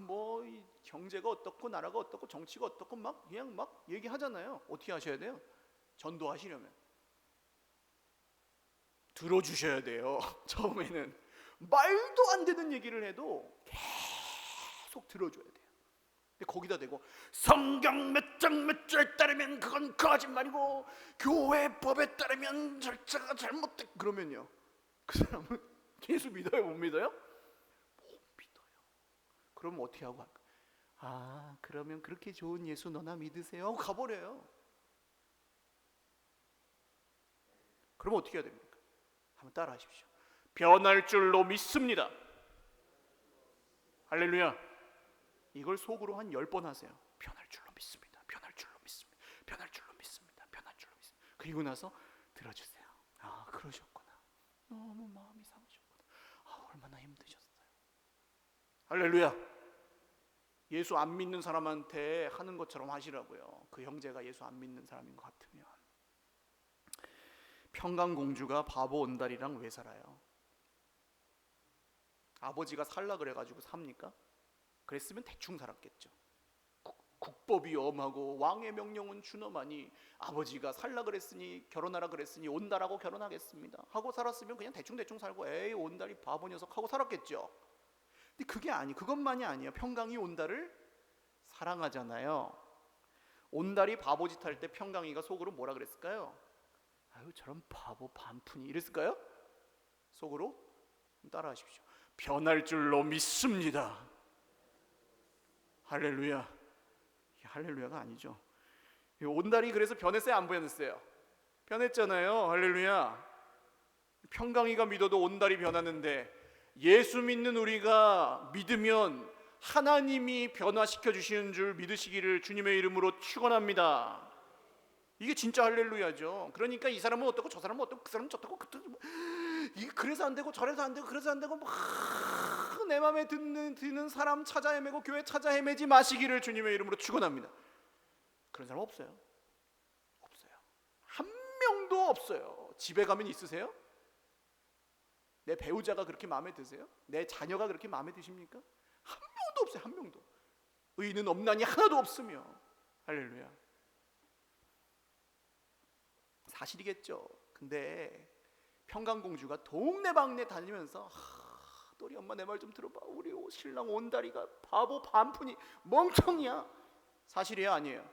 뭐 경제가 어떻고 나라가 어떻고 정치가 어떻고 막 그냥 막 얘기하잖아요. 어떻게 하셔야 돼요? 전도하시려면 들어주셔야 돼요. 처음에는 말도 안 되는 얘기를 해도 계속 들어줘야 돼요. 근데 거기다 대고 성경 몇 장 몇 절 따르면 그건 거짓말이고 교회 법에 따르면 절차가 잘못됐 그러면요, 그 사람은 예수 믿어요? 못 믿어요? 못 믿어요. 그럼 어떻게 하고 할까? 아, 그러면 그렇게 좋은 예수 너나 믿으세요 하고 가버려요. 그럼 어떻게 해야 됩니까? 한번 따라 하십시오. 변할 줄로 믿습니다. 할렐루야. 이걸 속으로 한 10번 하세요. 변할 줄로 믿습니다. 변할 줄로 믿습니다. 변할 줄로 믿습니다. 변할 줄로 믿습니다. 그리고 나서 들어주세요. 아, 그러셨구나. 너무 마음이 상하셨구나. 아, 얼마나 힘드셨어요. 할렐루야. 예수 안 믿는 사람한테 하는 것처럼 하시라고요. 그 형제가 예수 안 믿는 사람인 것 같으면. 평강공주가 바보 온달이랑 왜 살아요? 아버지가 살라 그래가지고 삽니까? 그랬으면 대충 살았겠죠. 국법이 엄하고 왕의 명령은 준엄하니 아버지가 살라 그랬으니 결혼하라 그랬으니 온달하고 결혼하겠습니다 하고 살았으면 그냥 대충 살고 에이 온달이 바보 녀석 하고 살았겠죠. 근데 그것만이 아니에요. 평강이 온달을 사랑하잖아요. 온달이 바보짓 할 때 평강이가 속으로 뭐라 그랬을까요? 아유, 저런 바보 반푼이 이랬을까요? 속으로? 따라 하십시오. 변할 줄로 믿습니다. 할렐루야. 할렐루야가 아니죠. 온달이 그래서 변했어요? 안 변했어요? 변했잖아요. 할렐루야. 평강이가 믿어도 온달이 변하는데 예수 믿는 우리가 믿으면 하나님이 변화시켜 주시는 줄 믿으시기를 주님의 이름으로 축원합니다. 이게 진짜 할렐루야죠. 그러니까 이 사람은 어떻고 저 사람은 어떻고 그 사람은 저렇고 이게 그래서 안 되고 저래서 안 되고 그래서 안 되고 막 내 마음에 드는 사람 찾아 헤매고 교회 찾아 헤매지 마시기를 주님의 이름으로 축원합니다. 그런 사람 없어요. 없어요. 한 명도 없어요. 집에 가면 있으세요? 내 배우자가 그렇게 마음에 드세요? 내 자녀가 그렇게 마음에 드십니까? 한 명도 없어요. 한 명도. 의인은 없나니 하나도 없으며. 할렐루야. 사실이겠죠. 근데 평강공주가 동네방네 다니면서 너희 엄마 내 말 좀 들어봐. 우리 신랑 온다리가 바보 반푼이 멍청이야. 사실이에요? 아니에요?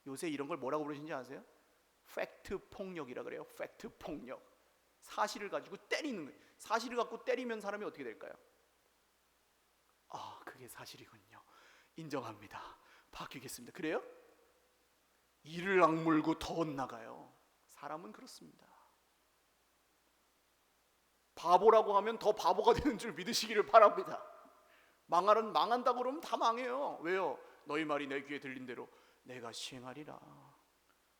요새 이런 걸 뭐라고 부르시는지 아세요? 팩트 폭력이라 그래요. 팩트 폭력. 사실을 가지고 때리는 거예요. 사실을 갖고 때리면 사람이 어떻게 될까요? 아, 그게 사실이군요. 인정합니다. 바뀌겠습니다. 그래요? 이를 악물고 더 엇나가요. 사람은 그렇습니다. 바보라고 하면 더 바보가 되는 줄 믿으시기를 바랍니다. 망한다고 그러면 다 망해요. 왜요? 너희 말이 내 귀에 들린 대로 내가 시행하리라.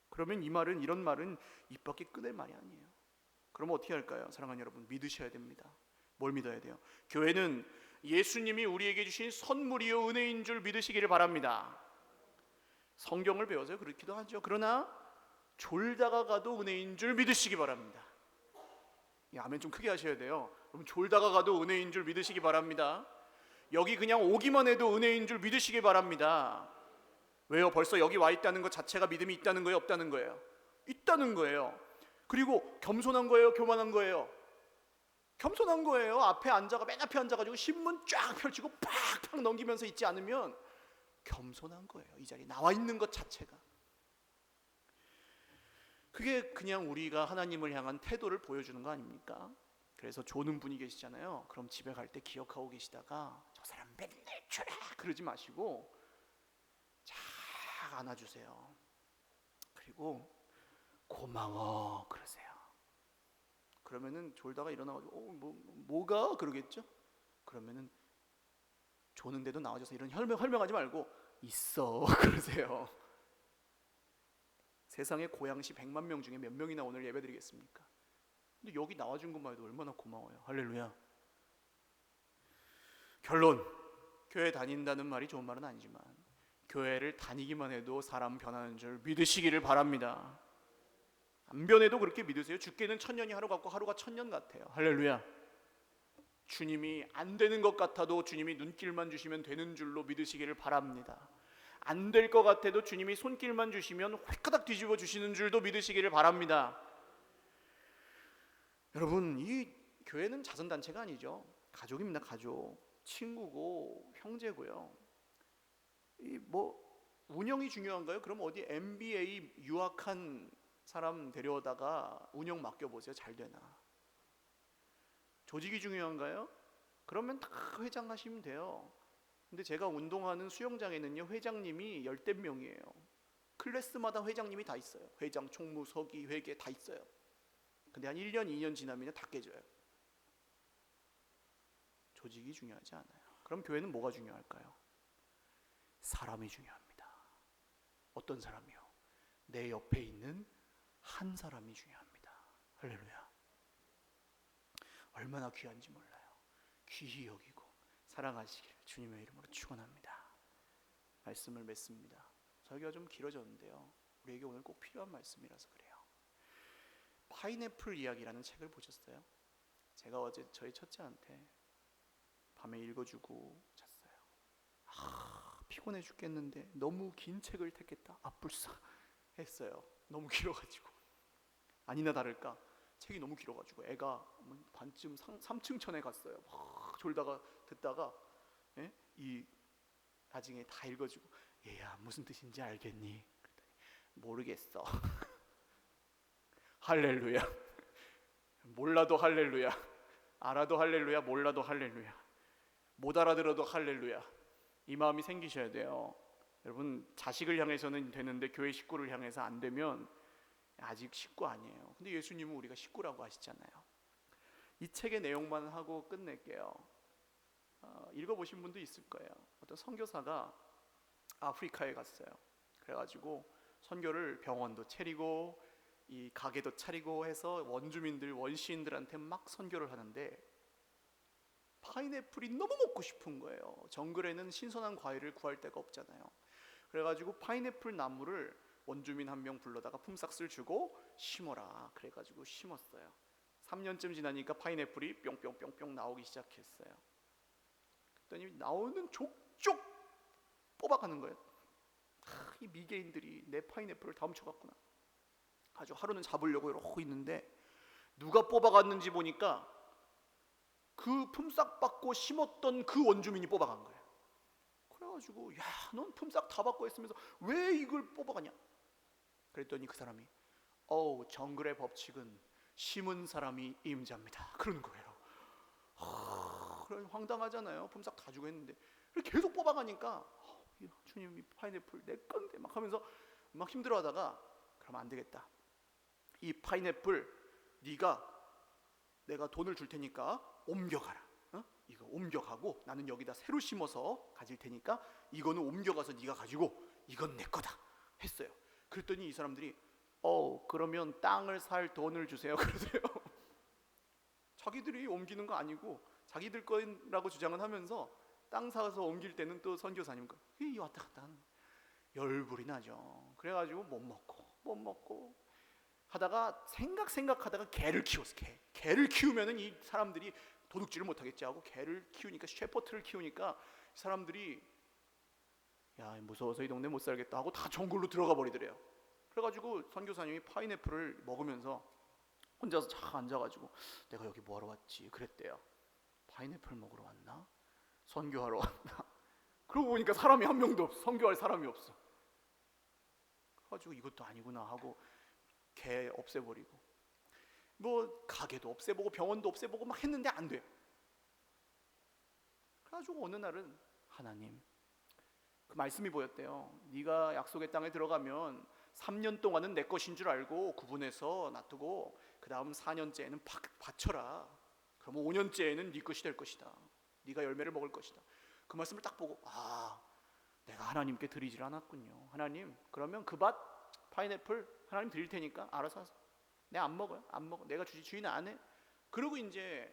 그러면 이런 말은 입 밖에 꺼낼 말이 아니에요. 그러면 어떻게 할까요? 사랑하는 여러분, 믿으셔야 됩니다. 뭘 믿어야 돼요? 교회는 예수님이 우리에게 주신 선물이요 은혜인 줄 믿으시기를 바랍니다. 성경을 배워서 그렇기도 하죠. 그러나 졸다가 가도 은혜인 줄 믿으시기 바랍니다. 아멘 좀 크게 하셔야 돼요. 여러분, 졸다가 가도 은혜인 줄 믿으시기 바랍니다. 여기 그냥 오기만 해도 은혜인 줄 믿으시기 바랍니다. 왜요? 벌써 여기 와 있다는 것 자체가 믿음이 있다는 거예요? 없다는 거예요? 있다는 거예요. 그리고 겸손한 거예요? 교만한 거예요? 겸손한 거예요. 맨 앞에 앉아가지고 신문 쫙 펼치고 팍팍 넘기면서 있지 않으면 겸손한 거예요. 이 자리에 나와 있는 것 자체가. 그게 그냥 우리가 하나님을 향한 태도를 보여주는 거 아닙니까? 그래서 조는 분이 계시잖아요. 그럼 집에 갈 때 기억하고 계시다가 저 사람 맨날 줘라 그러지 마시고 잘 안아주세요. 그리고 고마워 그러세요. 그러면은 졸다가 일어나가지고 뭐가 그러겠죠? 그러면은 조는데도 나와줘서 이런 헐명하지 말고 있어 그러세요. 세상에 고양시 100만 명 중에 몇 명이나 오늘 예배드리겠습니까? 근데 여기 나와준 것만 해도 얼마나 고마워요. 할렐루야. 결론, 교회 다닌다는 말이 좋은 말은 아니지만 교회를 다니기만 해도 사람 변하는 줄 믿으시기를 바랍니다. 안 변해도 그렇게 믿으세요. 죽게는 천년이 하루 같고 하루가 천년 같아요. 할렐루야. 주님이 안 되는 것 같아도 주님이 눈길만 주시면 되는 줄로 믿으시기를 바랍니다. 안 될 것 같아도 주님이 손길만 주시면 획가닥 뒤집어 주시는 줄도 믿으시기를 바랍니다. 여러분, 이 교회는 자선단체가 아니죠. 가족입니다. 가족. 친구고 형제고요. 이 뭐 운영이 중요한가요? 그럼 어디 MBA 유학한 사람 데려다가 운영 맡겨보세요. 잘 되나? 조직이 중요한가요? 그러면 다 회장 하시면 돼요. 근데 제가 운동하는 수영장에는요, 회장님이 열댓 명이에요. 클래스마다 회장님이 다 있어요. 회장, 총무, 서기, 회계 다 있어요. 근데 한 1년, 2년 지나면 다 깨져요. 조직이 중요하지 않아요. 그럼 교회는 뭐가 중요할까요? 사람이 중요합니다. 어떤 사람이요? 내 옆에 있는 한 사람이 중요합니다. 할렐루야. 얼마나 귀한지 몰라요. 귀히 여기고 사랑하시기를 주님의 이름으로 축원합니다. 말씀을 맺습니다. 설교가 좀 길어졌는데요, 우리에게 오늘 꼭 필요한 말씀이라서 그래요. 파인애플 이야기라는 책을 보셨어요? 제가 어제 저희 첫째한테 밤에 읽어주고 잤어요. 피곤해 죽겠는데 너무 긴 책을 택했다. 불싸 했어요. 너무 길어가지고. 아니나 다를까 책이 너무 길어가지고 애가 반쯤 3층 천에 갔어요. 막 졸다가 듣다가 이 나중에 다 읽어주고, 얘야 무슨 뜻인지 알겠니? 그랬더니 모르겠어. 할렐루야. 몰라도 할렐루야. 알아도 할렐루야. 몰라도 할렐루야. 못 알아들어도 할렐루야. 이 마음이 생기셔야 돼요. 여러분, 자식을 향해서는 되는데 교회 식구를 향해서 안 되면 아직 식구 아니에요. 근데 예수님은 우리가 식구라고 하시잖아요. 이 책의 내용만 하고 끝낼게요. 읽어보신 분도 있을 거예요. 어떤 선교사가 아프리카에 갔어요. 그래가지고 선교를 병원도 차리고 이 가게도 차리고 해서 원주민들, 원시인들한테 막 선교를 하는데 파인애플이 너무 먹고 싶은 거예요. 정글에는 신선한 과일을 구할 데가 없잖아요. 그래가지고 파인애플 나무를 원주민 한 명 불러다가 품삯을 주고 심어라. 그래가지고 심었어요. 3년쯤 지나니까 파인애플이 뿅뿅뿅뿅 나오기 시작했어요. 그랬더니 나오는 족족 뽑아가는 거예요. 이 미개인들이 내 파인애플을 다 훔쳐갔구나. 아주 하루는 잡으려고 이러고 있는데 누가 뽑아갔는지 보니까 그 품삯 받고 심었던 그 원주민이 뽑아간 거예요. 그래가지고 야, 넌 품삯 다 받고 했으면서 왜 이걸 뽑아가냐? 그랬더니 그 사람이 정글의 법칙은 심은 사람이 임자입니다. 그러는 거예요. 황당하잖아요. 품삯 다 주고 했는데 계속 뽑아가니까 주님, 이 파인애플 내 건데 막 하면서 막 힘들어하다가 그럼 안 되겠다. 이 파인애플 내가 돈을 줄 테니까 옮겨가라. 이거 옮겨가고 나는 여기다 새로 심어서 가질 테니까 이거는 옮겨가서 네가 가지고 이건 내 거다 했어요. 그랬더니 이 사람들이 그러면 땅을 살 돈을 주세요 그러세요. 자기들이 옮기는 거 아니고 자기들 거라고 주장은 하면서 땅 사서 옮길 때는 또 선교사님과 이 왔다 갔다 하는 거예요. 열불이 나죠. 그래가지고 못 먹고 하다가 생각하다가 개를 키웠어. 개를 키우면은 이 사람들이 도둑질을 못하겠지 하고 개를 키우니까, 셰퍼트를 키우니까 사람들이 야, 무서워서 이 동네 못 살겠다 하고 다 정글로 들어가 버리더래요. 그래가지고 선교사님이 파인애플을 먹으면서 혼자서 착 앉아가지고 내가 여기 뭐하러 왔지 그랬대요. 파인애플 먹으러 왔나? 선교하러 왔나? 그러고 보니까 사람이 한 명도 없어. 선교할 사람이 없어. 그래가지고 이것도 아니구나 하고 개 없애버리고 뭐 가게도 없애보고 병원도 없애보고 막 했는데 안 돼요. 그래가지고 어느 날은 하나님, 그 말씀이 보였대요. 네가 약속의 땅에 들어가면 3년 동안은 내 것인 줄 알고 구분해서 놔두고 그 다음 4년째에는 바쳐라. 그러면 5년째에는 네 것이 될 것이다. 네가 열매를 먹을 것이다. 그 말씀을 딱 보고 내가 하나님께 드리질 않았군요. 하나님, 그러면 그 밭 파인애플 하나님 드릴 테니까 알아서 하세요. 내가 안 먹어요. 안 먹어. 내가 주인은 안 해. 그러고 이제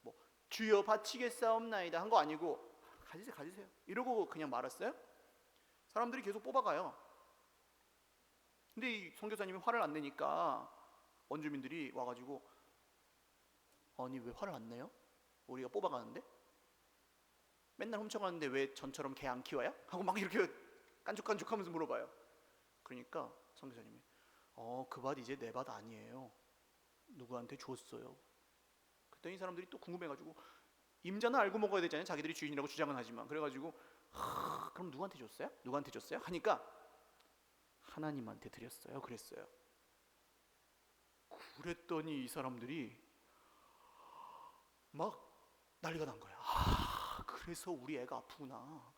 뭐 주여 바치겠사옵나이다 한 거 아니고 가지세요. 이러고 그냥 말았어요. 사람들이 계속 뽑아가요. 근데 이 선교사님이 화를 안 내니까 원주민들이 와가지고, 아니 왜 화를 안 내요? 우리가 뽑아가는데? 맨날 훔쳐가는데 왜 전처럼 개 안 키워요? 하고 막 이렇게 깐죽깐죽하면서 물어봐요. 그러니까 선교사님이 그 밭 이제 내 밭 아니에요. 누구한테 줬어요. 그랬더니 사람들이 또 궁금해가지고, 임자는 알고 먹어야 되잖아요. 자기들이 주인이라고 주장은 하지만. 그래가지고 그럼 누구한테 줬어요? 누구한테 줬어요? 하니까 하나님한테 드렸어요. 그랬어요. 그랬더니 이 사람들이 막 난리가 난 거야. 그래서 우리 애가 아프구나.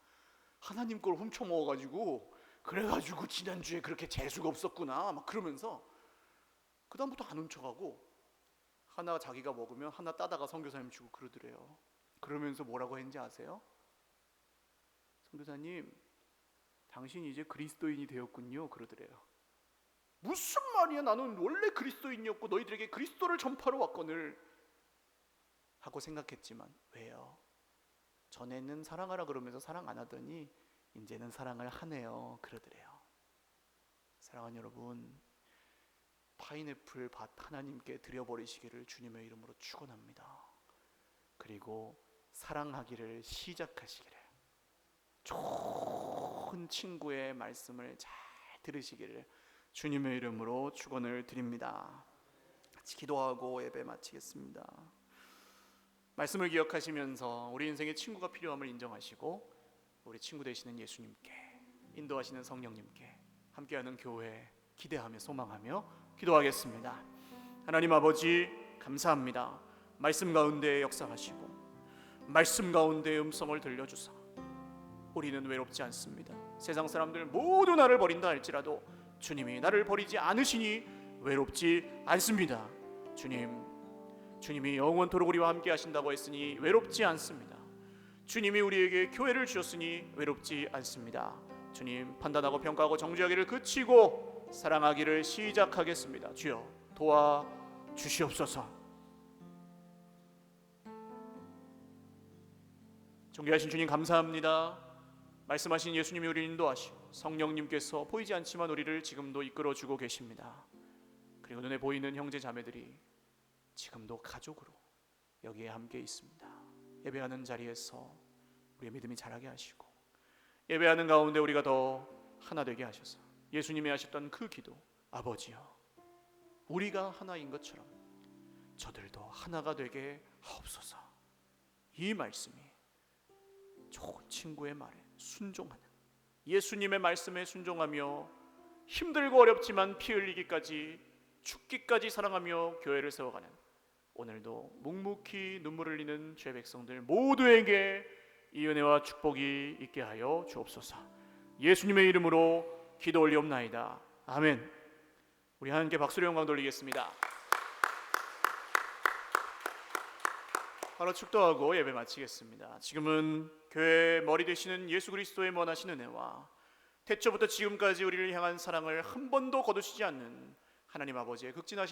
하나님 걸 훔쳐 먹어가지고, 그래가지고 지난주에 그렇게 재수가 없었구나. 막 그러면서 그다음부터 안 훔쳐가고, 하나 자기가 먹으면 하나 따다가 선교사님 주고 그러더래요. 그러면서 뭐라고 했는지 아세요? 선교사님, 당신 이제 그리스도인이 되었군요. 그러더래요. 무슨 말이야? 나는 원래 그리스도인이었고 너희들에게 그리스도를 전파로 왔거늘 하고 생각했지만, 왜요? 전에는 사랑하라 그러면서 사랑 안 하더니 이제는 사랑을 하네요. 그러더래요. 사랑하는 여러분, 파인애플 밭 하나님께 드려버리시기를 주님의 이름으로 축원합니다. 그리고 사랑하기를 시작하시기를, 좋은 친구의 말씀을 잘 들으시기를 주님의 이름으로 축원을 드립니다. 같이 기도하고 예배 마치겠습니다. 말씀을 기억하시면서 우리 인생에 친구가 필요함을 인정하시고, 우리 친구 되시는 예수님께, 인도하시는 성령님께 함께하는 교회 기대하며 소망하며 기도하겠습니다. 하나님 아버지, 감사합니다. 말씀 가운데 역사하시고 말씀 가운데 음성을 들려주사 우리는 외롭지 않습니다. 세상 사람들 모두 나를 버린다 할지라도 주님이 나를 버리지 않으시니 외롭지 않습니다. 주님이 영원토록 우리와 함께 하신다고 했으니 외롭지 않습니다. 주님이 우리에게 교회를 주셨으니 외롭지 않습니다. 주님, 판단하고 평가하고 정죄하기를 그치고 사랑하기를 시작하겠습니다. 주여 도와주시옵소서. 존귀하신 주님 감사합니다. 말씀하신 예수님이 우리를 인도하시고 성령님께서 보이지 않지만 우리를 지금도 이끌어주고 계십니다. 그리고 눈에 보이는 형제 자매들이 지금도 가족으로 여기에 함께 있습니다. 예배하는 자리에서 우리의 믿음이 자라게 하시고, 예배하는 가운데 우리가 더 하나 되게 하셔서 예수님이 하셨던 그 기도, 아버지여 우리가 하나인 것처럼 저들도 하나가 되게 하옵소서. 이 말씀이 좋은 친구의 말에 순종하는, 예수님의 말씀에 순종하며 힘들고 어렵지만 피 흘리기까지 죽기까지 사랑하며 교회를 세워가는, 오늘도 묵묵히 눈물 흘리는 죄 백성들 모두에게 이 은혜와 축복이 있게 하여 주옵소서. 예수님의 이름으로 기도 올리옵나이다. 아멘. 우리 하나님께 박수로 영광 돌리겠습니다. 바로 축도하고 예배 마치겠습니다. 지금은 교회의 머리 되시는 예수 그리스도의 원하신 은혜와 태초부터 지금까지 우리를 향한 사랑을 한 번도 거두시지 않는 하나님 아버지의 극진하신